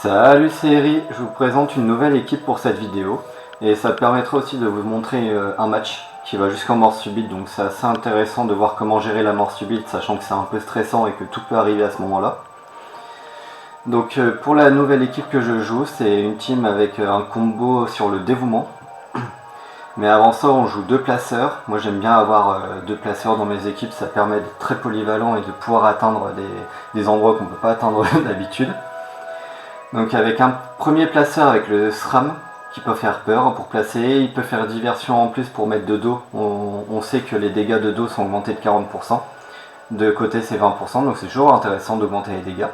Salut, c'est Eri, je vous présente une nouvelle équipe pour cette vidéo et ça permettra aussi de vous montrer un match qui va jusqu'en mort subite, donc c'est assez intéressant de voir comment gérer la mort subite sachant que c'est un peu stressant et que tout peut arriver à ce moment là. Donc pour la nouvelle équipe que je joue, c'est une team avec un combo sur le dévouement. Mais avant ça on joue deux placeurs. Moi j'aime bien avoir deux placeurs dans mes équipes, ça permet d'être très polyvalent et de pouvoir atteindre des endroits qu'on ne peut pas atteindre d'habitude. Donc avec un premier placeur avec le SRAM qui peut faire peur pour placer, il peut faire diversion en plus pour mettre de dos. On sait que les dégâts de dos sont augmentés de 40%, de côté c'est 20%, donc c'est toujours intéressant d'augmenter les dégâts.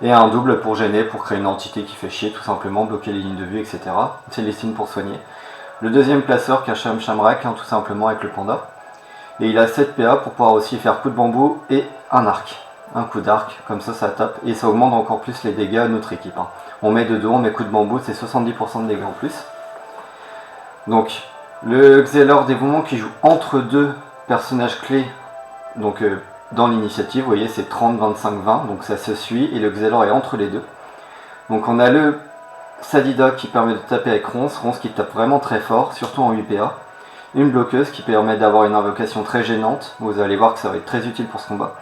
Et un double pour gêner, pour créer une entité qui fait chier tout simplement, bloquer les lignes de vue, etc. C'est les signes pour soigner. Le deuxième placeur Kacham Shamrak, tout simplement avec le panda. Et il a 7 PA pour pouvoir aussi faire coup de bambou et un arc. Un coup d'arc, comme ça tape, et ça augmente encore plus les dégâts à notre équipe. On met de dos, on met coup de bambou, c'est 70% de dégâts en plus. Donc, le Xelor dévouement qui joue entre deux personnages clés, donc dans l'initiative, vous voyez c'est 30, 25, 20, donc ça se suit, et le Xelor est entre les deux. Donc on a le Sadida qui permet de taper avec Ronce qui tape vraiment très fort, surtout en UPA. Une bloqueuse qui permet d'avoir une invocation très gênante, vous allez voir que ça va être très utile pour ce combat.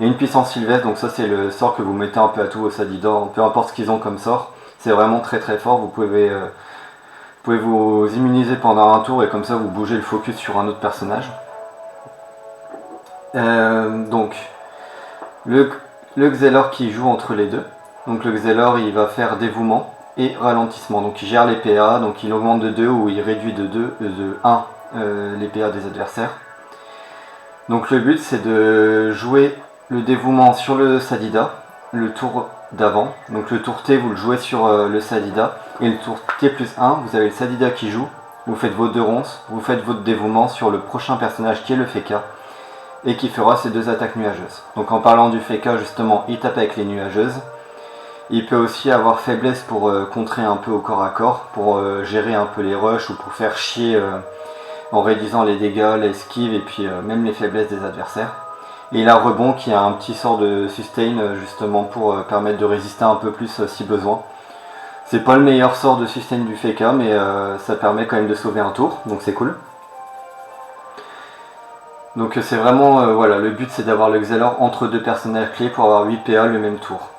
Et une puissance sylvestre, donc ça c'est le sort que vous mettez un peu à tout au Sadida, peu importe ce qu'ils ont comme sort, c'est vraiment très fort, vous pouvez vous immuniser pendant un tour et comme ça vous bougez le focus sur un autre personnage. Donc le Xelor qui joue entre les deux, donc le Xelor il va faire dévouement et ralentissement, donc il gère les PA, donc il augmente de 2 ou il réduit de 1 les PA des adversaires. Donc le but c'est de jouer le dévouement sur le Sadida, le tour d'avant. Donc le tour T vous le jouez sur le Sadida, et le tour T plus 1, vous avez le Sadida qui joue, vous faites vos deux ronces, vous faites votre dévouement sur le prochain personnage qui est le Feka, et qui fera ses deux attaques nuageuses. Donc en parlant du Feka justement, il tape avec les nuageuses. Il peut aussi avoir faiblesse pour contrer un peu au corps à corps, pour gérer un peu les rushs ou pour faire chier en réduisant les dégâts, l'esquive et puis même les faiblesses des adversaires. Et il a rebond qui a un petit sort de sustain justement pour permettre de résister un peu plus si besoin. C'est pas le meilleur sort de sustain du Feka, mais ça permet quand même de sauver un tour, donc c'est cool. Donc c'est vraiment, voilà, le but c'est d'avoir le Xelor entre deux personnages clés pour avoir 8 PA le même tour.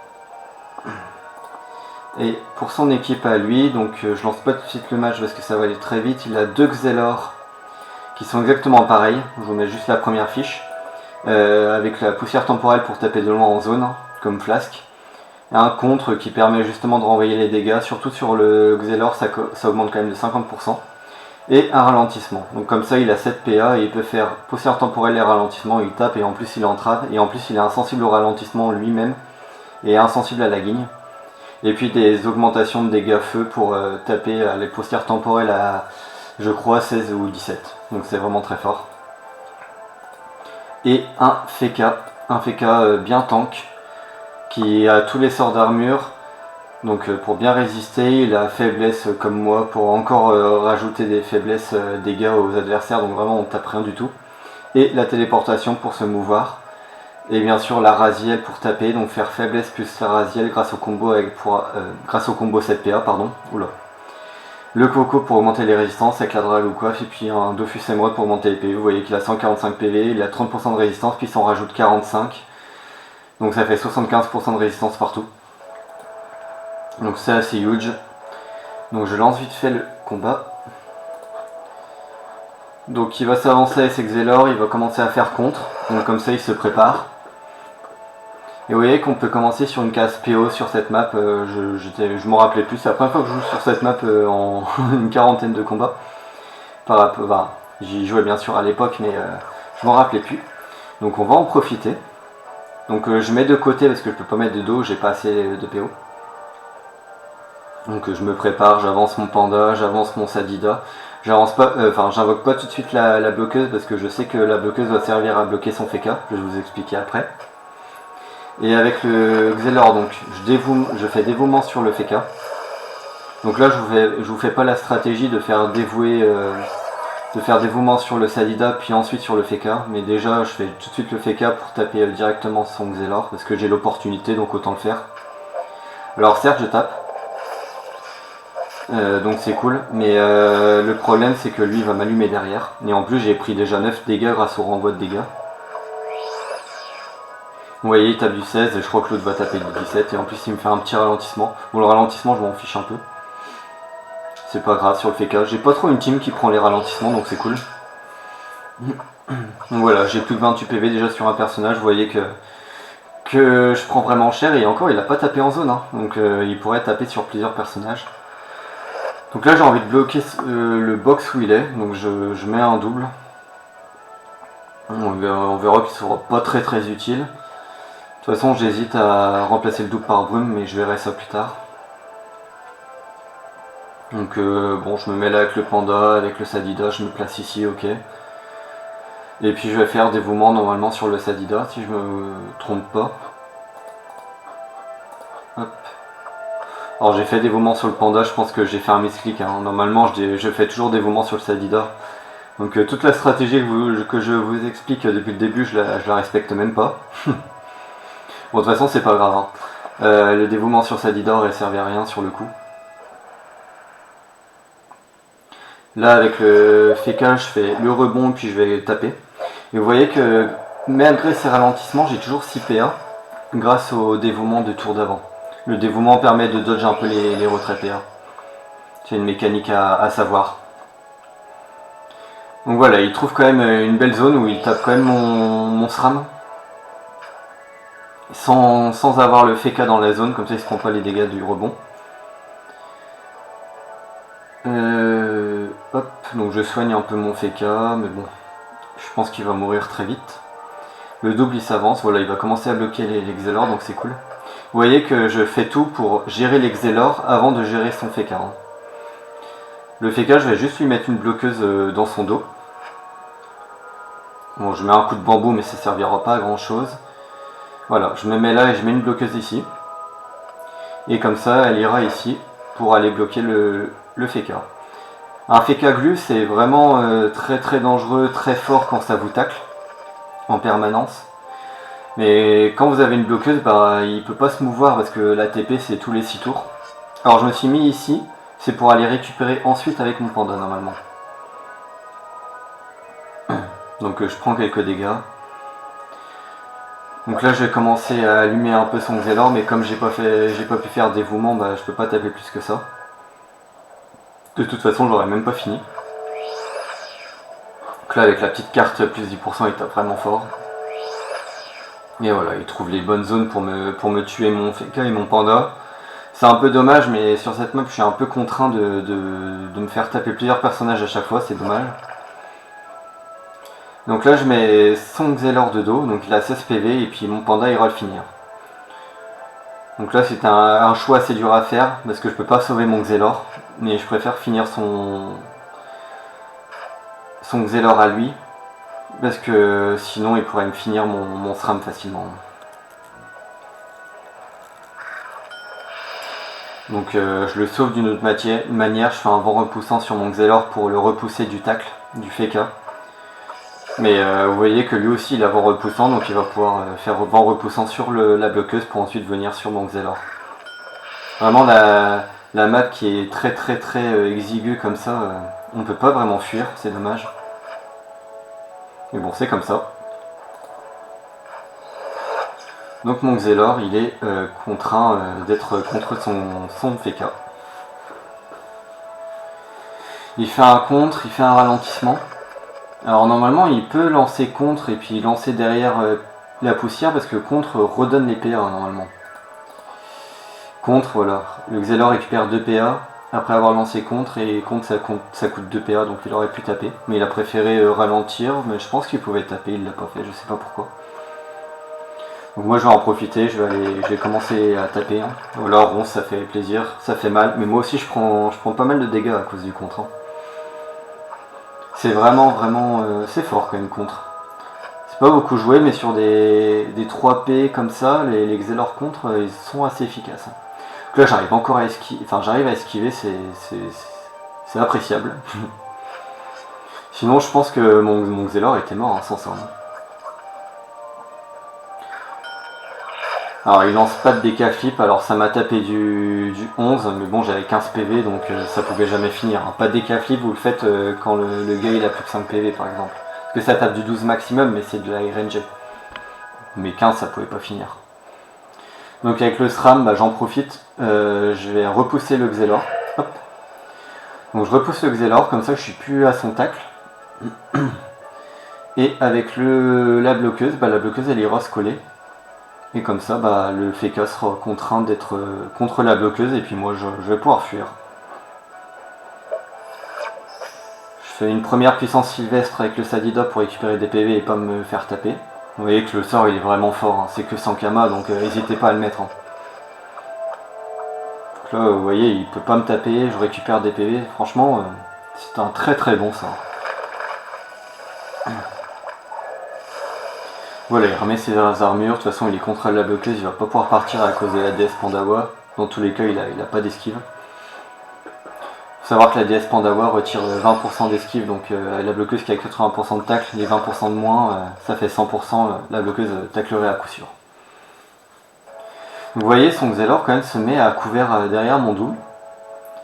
Et pour son équipe à lui, donc je lance pas tout de suite le match parce que ça va aller très vite, il a deux Xelor qui sont exactement pareils, je vous mets juste la première fiche, avec la poussière temporelle pour taper de loin en zone, comme Flask, et un contre qui permet justement de renvoyer les dégâts, surtout sur le Xelor ça augmente quand même de 50%, et un ralentissement, donc comme ça il a 7 PA et il peut faire poussière temporelle et ralentissement, il tape et en plus il entrave, et en plus il est insensible au ralentissement lui-même, et insensible à la guigne. Et puis des augmentations de dégâts feu pour taper les poussières temporelles à, je crois, 16 ou 17. Donc c'est vraiment très fort. Et un Feka bien tank, qui a tous les sorts d'armure. Donc pour bien résister, il a faiblesse comme moi pour encore rajouter des faiblesses dégâts aux adversaires. Donc vraiment on tape rien du tout. Et la téléportation pour se mouvoir. Et bien sûr la Raziel pour taper, donc faire faiblesse plus la Raziel grâce au combo grâce au combo 7PA, pardon. Oula. Le Coco pour augmenter les résistances avec la Drale ou coiffe, et puis un Dofus Emerald pour augmenter les PV. Vous voyez qu'il a 145 PV, il a 30% de résistance, puis il s'en rajoute 45. Donc ça fait 75% de résistance partout. Donc c'est assez huge. Donc je lance vite fait le combat. Donc il va s'avancer avec ses Xelor, il va commencer à faire contre, donc comme ça il se prépare. Et vous voyez qu'on peut commencer sur une case PO sur cette map, je m'en rappelais plus, c'est la première fois que je joue sur cette map en une quarantaine de combats. J'y jouais bien sûr à l'époque mais je m'en rappelais plus. Donc on va en profiter. Donc je mets de côté parce que je peux pas mettre de dos, j'ai pas assez de PO. Donc je me prépare, j'avance mon panda, j'avance mon Sadida. J'invoque pas tout de suite la bloqueuse parce que je sais que la bloqueuse va servir à bloquer son Feka, je vais vous expliquer après. Et avec le Xelor, donc je fais dévouement sur le Feka. Donc là je vous fais pas la stratégie de faire dévouement sur le Sadida puis ensuite sur le Feka, mais déjà je fais tout de suite le Feka pour taper directement son Xelor parce que j'ai l'opportunité, donc autant le faire. Alors certes je tape, donc c'est cool, mais le problème c'est que lui il va m'allumer derrière. Et en plus j'ai pris déjà 9 dégâts grâce au renvoi de dégâts. Vous voyez il tape du 16 et je crois que l'autre va taper du 17 et en plus il me fait un petit ralentissement. Bon le ralentissement je m'en fiche un peu. C'est pas grave sur le FK. J'ai pas trop une team qui prend les ralentissements donc c'est cool. Donc voilà, j'ai plus de 28 PV déjà sur un personnage, vous voyez que je prends vraiment cher et encore il a pas tapé en zone, hein. Donc il pourrait taper sur plusieurs personnages. Donc là j'ai envie de bloquer le box où il est, donc je mets un double. On verra qu'il sera pas très utile. De toute façon j'hésite à remplacer le double par brume mais je verrai ça plus tard. Donc bon je me mets là avec le panda, avec le sadida, je me place ici, ok. Et puis je vais faire dévouement normalement sur le sadida si je me trompe pas. Hop. Alors j'ai fait dévouement sur le panda, je pense que j'ai fait un misclick, hein. Normalement je fais toujours dévouement sur le sadida. Donc toute la stratégie que je vous explique depuis le début, je la respecte même pas. Bon de toute façon c'est pas grave, hein. Le dévouement sur sadida aurait servi à rien sur le coup. Là avec le FK je fais le rebond puis je vais taper. Et vous voyez que malgré ces ralentissements j'ai toujours 6 PA grâce au dévouement de tour d'avant. Le dévouement permet de dodge un peu les retraits PA. C'est une mécanique à savoir. Donc voilà, il trouve quand même une belle zone où il tape quand même mon SRAM. Sans avoir le FK dans la zone, comme ça il ne se prend pas les dégâts du rebond. Hop, donc je soigne un peu mon FK, mais bon, je pense qu'il va mourir très vite. Le double il s'avance, voilà, il va commencer à bloquer les Xelor, donc c'est cool. Vous voyez que je fais tout pour gérer les Xelor avant de gérer son FK. Hein. Le FK, je vais juste lui mettre une bloqueuse dans son dos. Bon, je mets un coup de bambou, mais ça servira pas à grand chose. Voilà, je me mets là et je mets une bloqueuse ici. Et comme ça, elle ira ici pour aller bloquer le FK. Un FK glu, c'est vraiment très dangereux, très fort quand ça vous tacle en permanence. Mais quand vous avez une bloqueuse, bah, il peut pas se mouvoir parce que la TP c'est tous les 6 tours. Alors je me suis mis ici, c'est pour aller récupérer ensuite avec mon panda normalement. Donc je prends quelques dégâts. Donc là je vais commencer à allumer un peu son Xelor, mais comme j'ai pas pu faire dévouement, bah, je peux pas taper plus que ça. De toute façon j'aurais même pas fini. Donc là avec la petite carte plus 10% il tape vraiment fort. Et voilà, il trouve les bonnes zones pour me tuer mon FK et mon panda. C'est un peu dommage, mais sur cette map je suis un peu contraint de me faire taper plusieurs personnages à chaque fois, c'est dommage. Donc là je mets son Xelor de dos, donc il a 16 PV et puis mon panda ira le finir. Donc là c'est un choix assez dur à faire parce que je peux pas sauver mon Xelor, mais je préfère finir son Xelor à lui. Parce que sinon il pourrait me finir mon SRAM facilement. Donc je le sauve d'une autre manière, je fais un vent repoussant sur mon Xelor pour le repousser du tacle, du FK. Mais vous voyez que lui aussi il a vent repoussant, donc il va pouvoir faire vent repoussant sur la bloqueuse pour ensuite venir sur mon Xelor. Vraiment la map qui est très exiguë comme ça, on peut pas vraiment fuir, c'est dommage. Mais bon, c'est comme ça. Donc mon Xelor, il est contraint d'être contre son FK. Il fait un contre, il fait un ralentissement. Alors normalement, il peut lancer contre et puis lancer derrière la poussière parce que contre redonne les PA normalement. Contre, voilà. Le Xelor récupère 2 PA après avoir lancé contre et contre ça coûte 2 PA donc il aurait pu taper. Mais il a préféré ralentir, mais je pense qu'il pouvait taper, il l'a pas fait, je sais pas pourquoi. Donc moi je vais en profiter, je vais commencer à taper. Hein. Voilà, rond ça fait plaisir, ça fait mal, mais moi aussi je prends pas mal de dégâts à cause du contre. Hein. C'est vraiment c'est fort quand même contre. C'est pas beaucoup joué, mais sur des 3P comme ça, les Xelor contre, ils sont assez efficaces. Hein. Donc là j'arrive encore à esquiver, enfin j'arrive à esquiver, c'est appréciable. Sinon je pense que mon Xelor était mort hein, sans ça. Hein. Alors il lance pas de DK flip, alors ça m'a tapé du 11, mais bon j'avais 15 PV donc ça pouvait jamais finir. Pas de DK flip, vous le faites quand le gars il a plus que 5 PV par exemple. Parce que ça tape du 12 maximum, mais c'est de la RNG. Mais 15 ça pouvait pas finir. Donc avec le SRAM, bah, j'en profite, je vais repousser le Xelor. Hop. Donc je repousse le Xelor, comme ça je suis plus à son tacle. Et avec la bloqueuse, bah, la bloqueuse elle ira se coller. Et comme ça, bah, le Feka sera contraint d'être contre la bloqueuse et puis moi je vais pouvoir fuir. Je fais une première puissance sylvestre avec le Sadida pour récupérer des PV et pas me faire taper. Vous voyez que le sort il est vraiment fort, hein. C'est que 100 Kama donc n'hésitez pas à le mettre. Hein. Donc là vous voyez il peut pas me taper, je récupère des PV, franchement c'est un très très bon sort. Voilà, il remet ses armures, de toute façon il est contre la bloqueuse, il va pas pouvoir partir à cause de la DS Pandawa. Dans tous les cas il a pas d'esquive. Faut savoir que la DS Pandawa retire 20% d'esquive, donc la bloqueuse qui a 80% de tacle, les 20% de moins, ça fait 100%, la bloqueuse taclerait à coup sûr. Vous voyez, son Xelor quand même se met à couvert derrière mon double,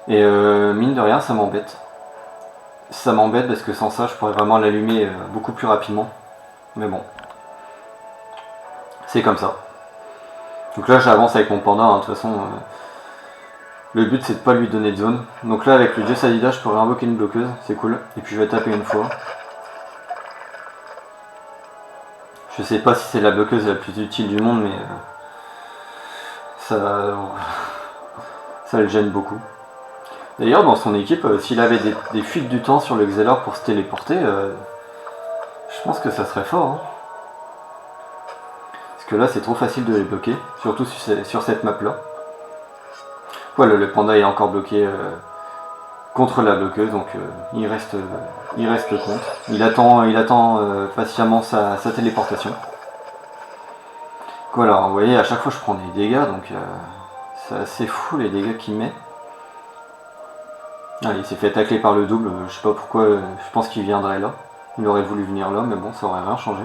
et mine de rien ça m'embête. Ça m'embête parce que sans ça je pourrais vraiment l'allumer beaucoup plus rapidement, mais bon. C'est comme ça. Donc là j'avance avec mon panda, hein. De toute façon le but c'est de pas lui donner de zone. Donc là avec le dieu Sadida je pourrais invoquer une bloqueuse, c'est cool. Et puis je vais taper une fois. Je sais pas si c'est la bloqueuse la plus utile du monde mais ça le gêne beaucoup. D'ailleurs dans son équipe, s'il avait des fuites du temps sur le Xelor pour se téléporter, je pense que ça serait fort. Hein. Parce que là c'est trop facile de les bloquer, surtout sur cette map là. Voilà, le panda est encore bloqué contre la bloqueuse, donc il reste contre. Il attend patiemment sa téléportation. Voilà, vous voyez, à chaque fois je prends des dégâts, donc c'est assez fou les dégâts qu'il met. Ah, il s'est fait tacler par le double, je sais pas pourquoi, je pense qu'il viendrait là. Il aurait voulu venir là, mais bon, ça aurait rien changé.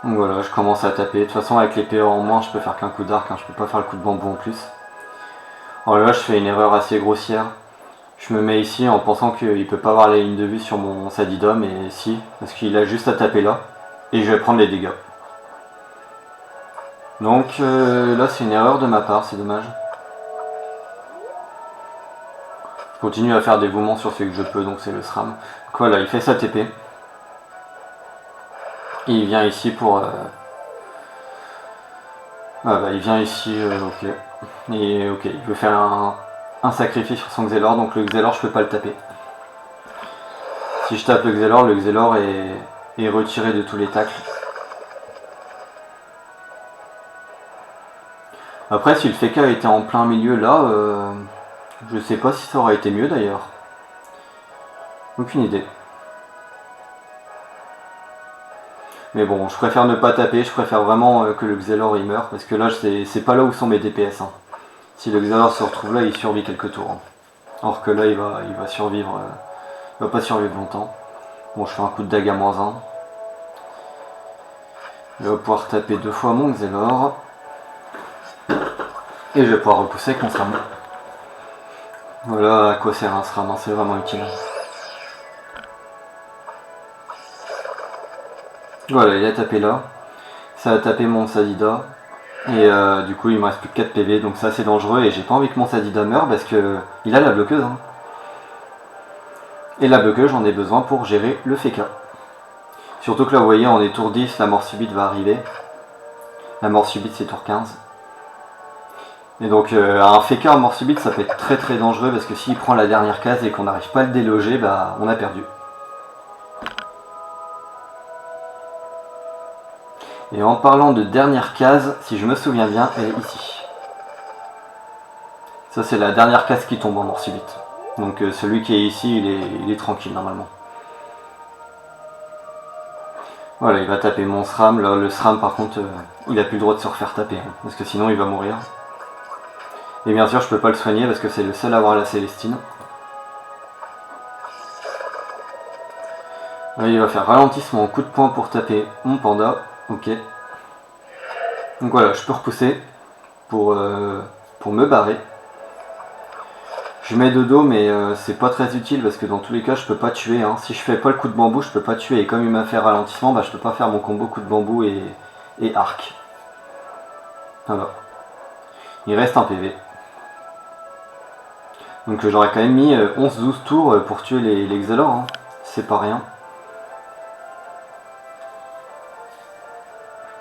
Donc voilà, je commence à taper. De toute façon, avec les PA en moins, je peux faire qu'un coup d'arc, hein, je peux pas faire le coup de bambou en plus. Alors là, je fais une erreur assez grossière. Je me mets ici en pensant qu'il peut pas avoir la ligne de vue sur mon Sadida, mais si, parce qu'il a juste à taper là, et je vais prendre les dégâts. Donc là, c'est une erreur de ma part, c'est dommage. Je continue à faire des mouvements sur ce que je peux, donc c'est le SRAM. Donc voilà, il fait sa TP. Et il vient ici pour... Ah bah il vient ici, ok. Et ok, il veut faire un sacrifice sur son Xelor, donc le Xelor je peux pas le taper. Si je tape le Xelor est retiré de tous les tacles. Après si le Feka était en plein milieu là, je sais pas si ça aurait été mieux d'ailleurs. Aucune idée. Mais bon, je préfère ne pas taper, je préfère vraiment que le Xelor il meure, parce que là c'est pas là où sont mes DPS. Hein. Si le Xelor se retrouve là, il survit quelques tours. Hein. Or que là il va survivre, il va pas survivre longtemps. Bon, je fais un coup de dague à -1. Je vais pouvoir taper 2 fois mon Xelor. Et je vais pouvoir repousser avec mon SRAM. Voilà à quoi sert un SRAM, hein, c'est vraiment utile. Voilà, il a tapé là. Ça a tapé mon Sadida. Et du coup il me reste plus que 4 PV, donc ça c'est dangereux et j'ai pas envie que mon Sadida meure parce que il a la bloqueuse. Hein. Et la bloqueuse j'en ai besoin pour gérer le Feka. Surtout que là vous voyez on est tour 10, la mort subite va arriver. La mort subite c'est tour 15. Et donc un Feka en mort subite ça peut être très très dangereux parce que s'il prend la dernière case et qu'on n'arrive pas à le déloger, bah on a perdu. Et en parlant de dernière case, si je me souviens bien, elle est ici. Ça c'est la dernière case qui tombe en mort subite. Donc celui qui est ici, il est tranquille normalement. Voilà, il va taper mon SRAM. Là, le SRAM par contre, il a plus le droit de se refaire taper. Hein, parce que sinon il va mourir. Et bien sûr je peux pas le soigner parce que c'est le seul à avoir la Célestine. Là, il va faire ralentissement, coup de poing pour taper mon panda. Ok. Donc voilà, je peux repousser pour me barrer. Je mets de dos, mais c'est pas très utile parce que dans tous les cas, je peux pas tuer. Hein. Si je fais pas le coup de bambou, je peux pas tuer. Et comme il m'a fait ralentissement, bah, je peux pas faire mon combo coup de bambou et arc. Voilà. Il reste un PV. Donc j'aurais quand même mis 11-12 tours pour tuer les Xelor. Hein. C'est pas rien.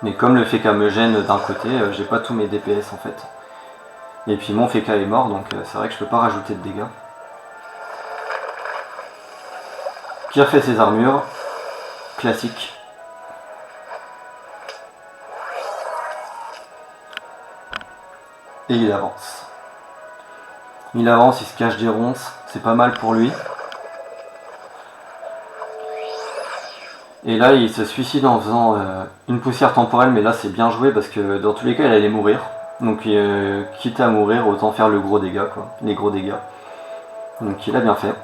Mais comme le Feka me gêne d'un côté, j'ai pas tous mes DPS en fait. Et puis mon Feka est mort, donc c'est vrai que je peux pas rajouter de dégâts. Qui refait ses armures. Classique. Et il avance. Il avance, il se cache des ronces, c'est pas mal pour lui. Et là il se suicide en faisant une poussière temporelle, mais là c'est bien joué parce que dans tous les cas il allait mourir. Donc quitte à mourir, autant faire le gros dégât quoi, les gros dégâts. Donc il a bien fait.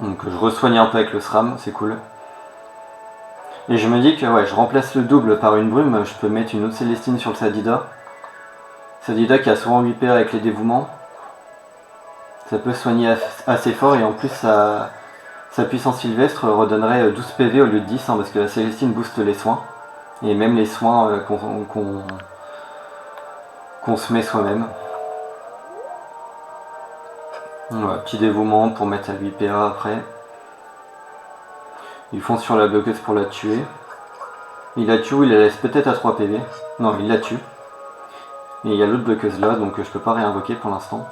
Donc je resoigne un peu avec le SRAM, c'est cool. Et je me dis que ouais, je remplace le double par une brume, je peux mettre une autre Célestine sur le Sadida. Sadida qui a souvent 8 PA avec les dévouements. Ça peut soigner assez fort et en plus sa puissance sylvestre redonnerait 12 PV au lieu de 10 hein, parce que la Célestine booste les soins. Et même les soins qu'on se met soi-même. Voilà, petit dévouement pour mettre à 8 PA après. Ils font sur la bloqueuse pour la tuer. Il la tue ou il la laisse peut-être à 3 PV. Non, il la tue. Et il y a l'autre bloqueuse là, donc je peux pas réinvoquer pour l'instant.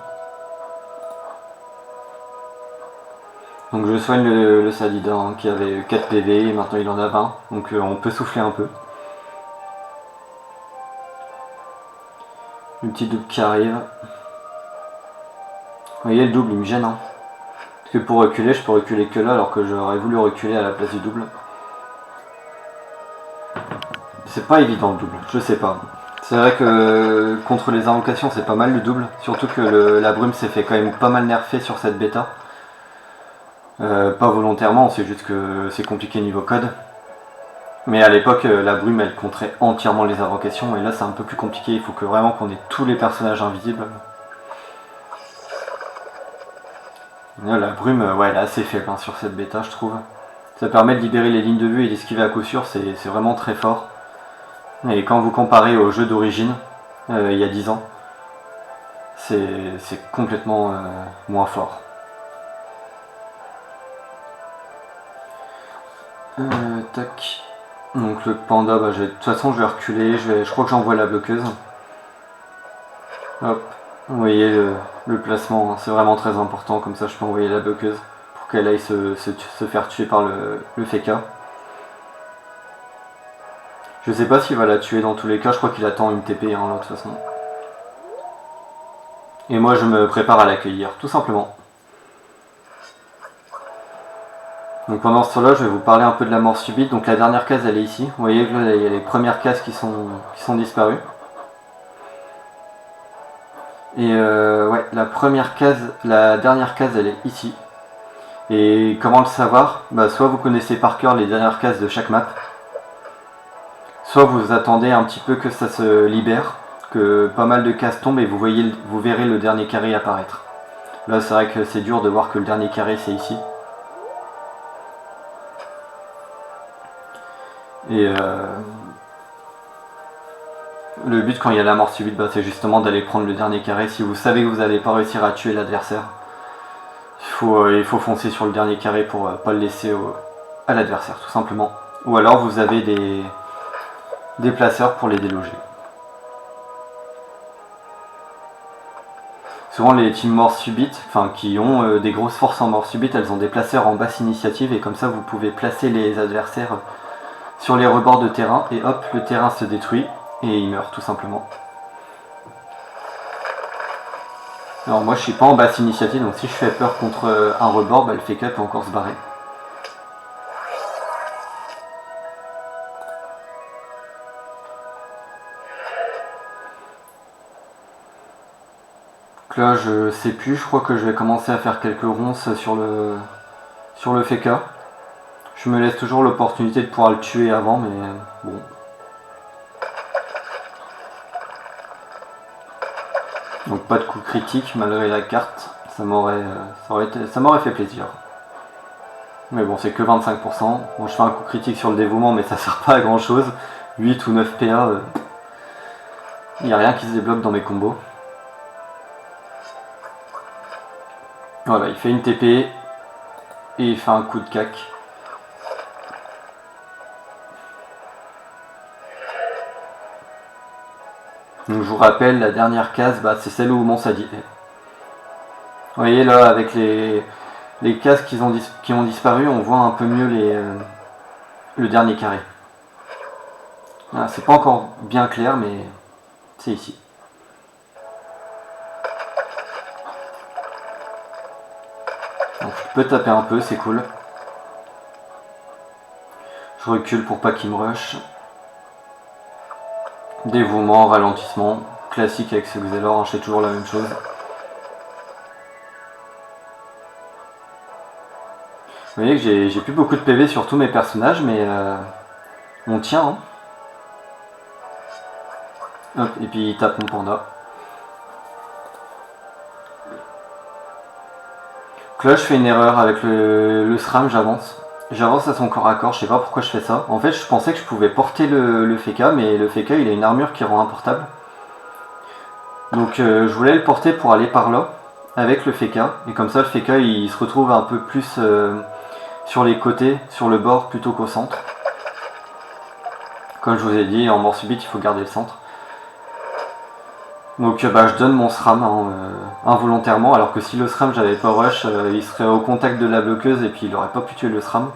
Donc je soigne le Sadida hein, qui avait 4 PV et maintenant il en a 20. Donc on peut souffler un peu. Le petit double qui arrive. Vous voyez le double il me gêne. Hein. Parce que pour reculer, je peux reculer que là alors que j'aurais voulu reculer à la place du double. C'est pas évident le double, je sais pas. C'est vrai que contre les invocations c'est pas mal le double. Surtout que la brume s'est fait quand même pas mal nerfer sur cette bêta. Pas volontairement, c'est juste que c'est compliqué niveau code. Mais à l'époque, la brume elle contrait entièrement les invocations et là c'est un peu plus compliqué, il faut que vraiment qu'on ait tous les personnages invisibles. Là, la brume, ouais, elle est assez faible hein, sur cette bêta je trouve. Ça permet de libérer les lignes de vue et d'esquiver à coup sûr, c'est vraiment très fort. Et quand vous comparez au jeu d'origine, il y a 10 ans, c'est complètement moins fort. Tac. Donc le panda, bah, de toute façon je vais reculer, je crois que j'envoie la bloqueuse. Hop, vous voyez le placement, hein, c'est vraiment très important, comme ça je peux envoyer la bloqueuse pour qu'elle aille se faire tuer par le Feka. Je sais pas s'il va la tuer dans tous les cas, je crois qu'il attend une TP hein, là, de toute façon. Et moi je me prépare à l'accueillir, tout simplement. Donc pendant ce temps-là, je vais vous parler un peu de la mort subite. Donc la dernière case, elle est ici. Vous voyez que là, il y a les premières cases qui sont disparues. Et ouais, la dernière case, elle est ici. Et comment le savoir? Bah, soit vous connaissez par cœur les dernières cases de chaque map, soit vous attendez un petit peu que ça se libère, que pas mal de cases tombent et vous verrez le dernier carré apparaître. Là, c'est vrai que c'est dur de voir que le dernier carré, c'est ici. Et le but quand il y a la mort subite, bah, c'est justement d'aller prendre le dernier carré. Si vous savez que vous n'allez pas réussir à tuer l'adversaire, il faut foncer sur le dernier carré pour pas le laisser à l'adversaire tout simplement. Ou alors vous avez des placeurs pour les déloger. Souvent les teams mort subite, enfin qui ont des grosses forces en mort subite, elles ont des placeurs en basse initiative et comme ça vous pouvez placer les adversaires sur les rebords de terrain et hop, le terrain se détruit et il meurt tout simplement. Alors moi je suis pas en basse initiative, donc si je fais peur contre un rebord, bah, le Feka peut encore se barrer. Donc là je sais plus, je crois que je vais commencer à faire quelques ronces sur le sur le FK. Je me laisse toujours l'opportunité de pouvoir le tuer avant, mais bon. Donc pas de coup critique malgré la carte, ça m'aurait fait plaisir. Mais bon, c'est que 25%. Bon, je fais un coup critique sur le dévouement, mais ça sert pas à grand chose. 8 ou 9 PA, il n'y a rien qui se débloque dans mes combos. Voilà, il fait une TP et il fait un coup de cac. Donc je vous rappelle, la dernière case, c'est celle où mon Sadi est. Vous voyez là, avec les cases qui ont disparu, on voit un peu mieux le dernier carré. Voilà, c'est pas encore bien clair, mais c'est ici. Donc je peux taper un peu, c'est cool. Je recule pour pas qu'il me rush. Dévouement, ralentissement, classique avec ce Xelor, je fais toujours la même chose. Vous voyez que j'ai plus beaucoup de PV sur tous mes personnages, mais on tient. Hein. Hop, et puis il tape mon panda. Donc là je fais une erreur avec le SRAM, j'avance. J'avance à son corps à corps, je sais pas pourquoi je fais ça. En fait je pensais que je pouvais porter le FK, mais le FK il a une armure qui rend importable. Donc je voulais le porter pour aller par là, avec le FK. Et comme ça le FK il se retrouve un peu plus sur les côtés, sur le bord plutôt qu'au centre. Comme je vous ai dit, en mort subite il faut garder le centre. Donc je donne mon SRAM involontairement, alors que si le SRAM j'avais pas rush, il serait au contact de la bloqueuse et puis il aurait pas pu tuer le SRAM.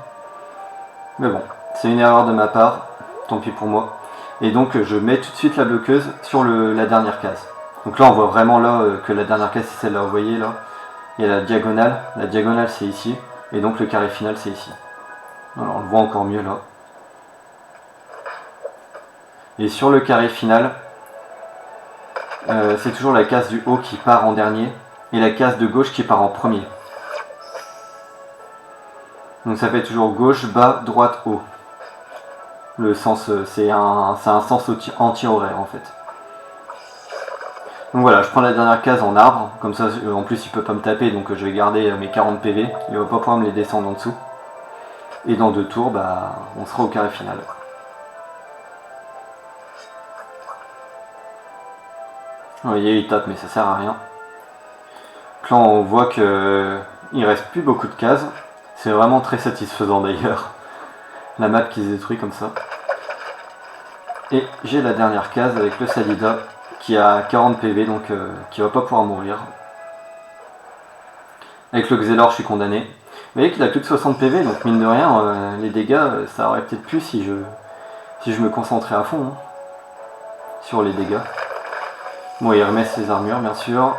Mais bon, c'est une erreur de ma part, tant pis pour moi. Et donc je mets tout de suite la bloqueuse sur la dernière case. Donc là on voit vraiment là que la dernière case c'est celle-là, vous voyez là, il y a la diagonale c'est ici, et donc le carré final c'est ici. Alors on le voit encore mieux là. Et sur le carré final, c'est toujours la case du haut qui part en dernier et la case de gauche qui part en premier. Donc ça fait toujours gauche, bas, droite, haut. Le sens, c'est un sens anti-horaire en fait. Donc voilà, je prends la dernière case en arbre, comme ça en plus il peut pas me taper, donc je vais garder mes 40 PV, il va pas pouvoir me les descendre en dessous. Et dans 2 tours, on sera au carré final. Vous voyez, il tape mais ça sert à rien. Donc là on voit qu'il reste plus beaucoup de cases. C'est vraiment très satisfaisant d'ailleurs. La map qui se détruit comme ça. Et j'ai la dernière case avec le Sadida qui a 40 PV donc qui va pas pouvoir mourir. Avec le Xelor je suis condamné. Vous voyez qu'il a plus de 60 PV donc mine de rien les dégâts ça aurait peut-être pu si je me concentrais à fond sur les dégâts. Bon, il remet ses armures bien sûr,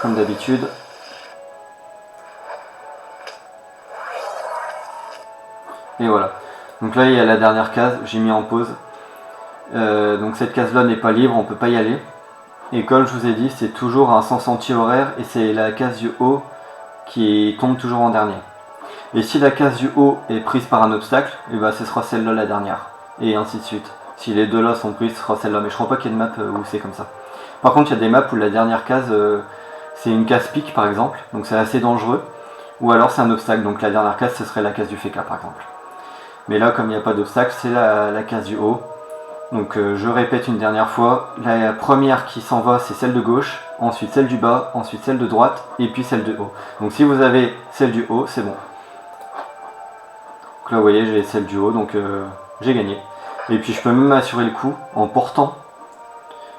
comme d'habitude. Et voilà. Donc là il y a la dernière case, j'ai mis en pause. Donc cette case là n'est pas libre, on peut pas y aller. Et comme je vous ai dit, c'est toujours un sens anti-horaire et c'est la case du haut qui tombe toujours en dernier. Et si la case du haut est prise par un obstacle, et ce sera celle-là la dernière. Et ainsi de suite. Si les deux là sont prises, ce sera celle-là. Mais je crois pas qu'il y ait de map où c'est comme ça. Par contre, il y a des maps où la dernière case, c'est une case pique par exemple, donc c'est assez dangereux. Ou alors c'est un obstacle, donc la dernière case, ce serait la case du FK par exemple. Mais là, comme il n'y a pas d'obstacle, c'est la case du haut. Donc je répète une dernière fois, la première qui s'en va, c'est celle de gauche, ensuite celle du bas, ensuite celle de droite, et puis celle de haut. Donc si vous avez celle du haut, c'est bon. Donc là, vous voyez, j'ai celle du haut, donc j'ai gagné. Et puis je peux même assurer le coup en portant,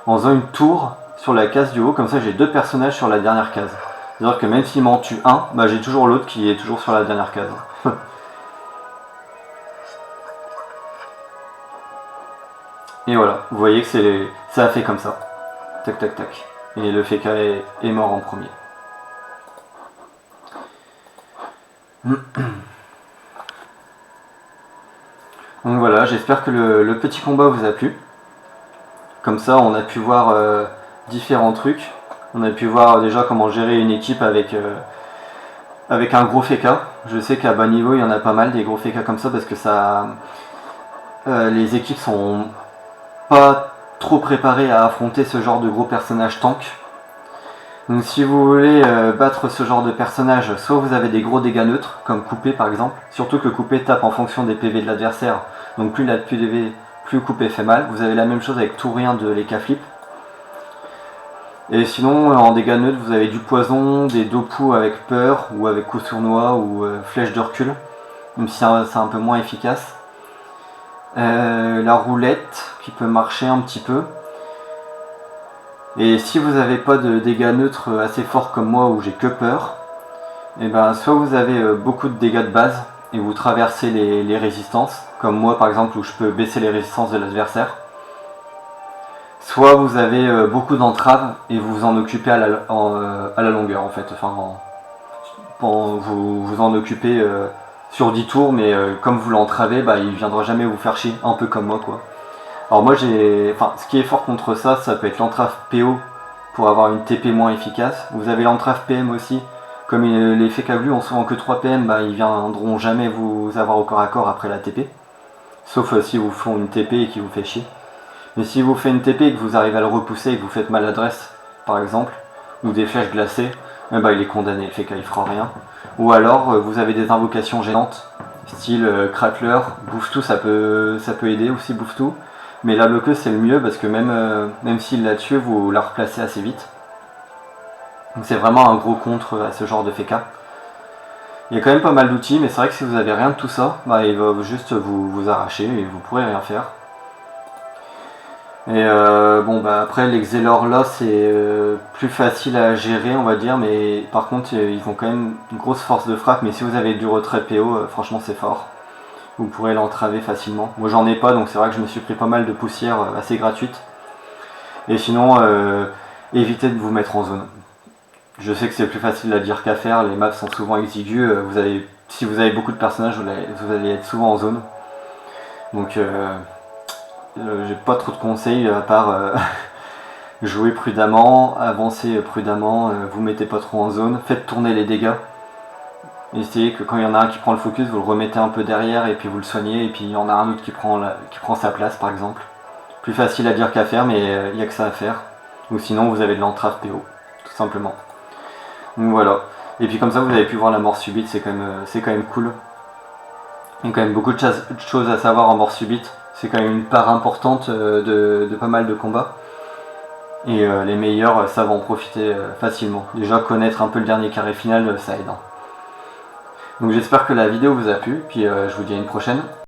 en faisant une tour sur la case du haut, comme ça j'ai 2 personnages sur la dernière case. C'est-à-dire que même s'il m'en tue un, j'ai toujours l'autre qui est toujours sur la dernière case. Et voilà, vous voyez que ça a fait comme ça. Tac tac tac. Et le FK est mort en premier. Donc voilà, j'espère que le petit combat vous a plu. Comme ça, on a pu voir différents trucs. On a pu voir déjà comment gérer une équipe avec avec un gros Feka. Je sais qu'à bas niveau il y en a pas mal des gros Feka comme ça parce que ça, les équipes sont pas trop préparées à affronter ce genre de gros personnage tank. Donc si vous voulez battre ce genre de personnage, soit vous avez des gros dégâts neutres, comme Coupé par exemple, surtout que Coupé tape en fonction des PV de l'adversaire, donc plus il a de PV, plus Coupé fait mal. Vous avez la même chose avec tout rien de l'Eka Flip. Et sinon en dégâts neutres vous avez du poison, des Dopu avec peur, ou avec coup sournois, ou flèche de recul, même si c'est un peu moins efficace. La roulette qui peut marcher un petit peu. Et si vous n'avez pas de dégâts neutres assez forts comme moi où j'ai que peur, et ben soit vous avez beaucoup de dégâts de base et vous traversez les résistances, comme moi par exemple où je peux baisser les résistances de l'adversaire, soit vous avez beaucoup d'entraves et vous vous en occupez à la longueur en fait, enfin vous vous en occupez sur 10 tours, mais comme vous l'entravez, bah, il viendra jamais vous faire chier, un peu comme moi quoi. Alors moi ce qui est fort contre ça, ça peut être l'entrave PO pour avoir une TP moins efficace. Vous avez l'entrave PM aussi, comme les Feka Glu ont souvent que 3 PM, bah, ils viendront jamais vous avoir au corps à corps après la TP. Sauf si vous font une TP et qui vous fait chier. Mais si vous faites une TP et que vous arrivez à le repousser et que vous faites maladresse par exemple, ou des flèches glacées, bah, il est condamné, le Feka il fera rien. Ou alors vous avez des invocations gênantes, style Crackler, bouffe tout, ça peut aider aussi, bouffe tout. Mais la bloqueuse c'est le mieux parce que même s'il la tue, vous la replacez assez vite. Donc c'est vraiment un gros contre à ce genre de Feka. Il y a quand même pas mal d'outils, mais c'est vrai que si vous avez rien de tout ça, bah, il va juste vous arracher et vous pourrez rien faire. Et bon bah après les Xelor là c'est plus facile à gérer on va dire, mais par contre ils ont quand même une grosse force de frappe, mais si vous avez du retrait PO, franchement c'est fort. Vous pourrez l'entraver facilement. Moi j'en ai pas, donc c'est vrai que je me suis pris pas mal de poussière assez gratuite. Et sinon, évitez de vous mettre en zone. Je sais que c'est plus facile à dire qu'à faire, les maps sont souvent exigus. Si vous avez beaucoup de personnages, vous allez être souvent en zone. Donc j'ai pas trop de conseils à part jouer prudemment, avancer prudemment, vous mettez pas trop en zone, faites tourner les dégâts. Essayez que quand il y en a un qui prend le focus, vous le remettez un peu derrière et puis vous le soignez, et puis il y en a un autre qui prend sa place par exemple. Plus facile à dire qu'à faire, mais il n'y a que ça à faire. Ou sinon vous avez de l'entrave PO, tout simplement. Donc voilà. Et puis comme ça vous avez pu voir la mort subite, c'est quand même cool. Il y a quand même beaucoup de choses à savoir en mort subite. C'est quand même une part importante de pas mal de combats. Et les meilleurs savent en profiter facilement. Déjà connaître un peu le dernier carré final, ça aide. Donc j'espère que la vidéo vous a plu, puis je vous dis à une prochaine.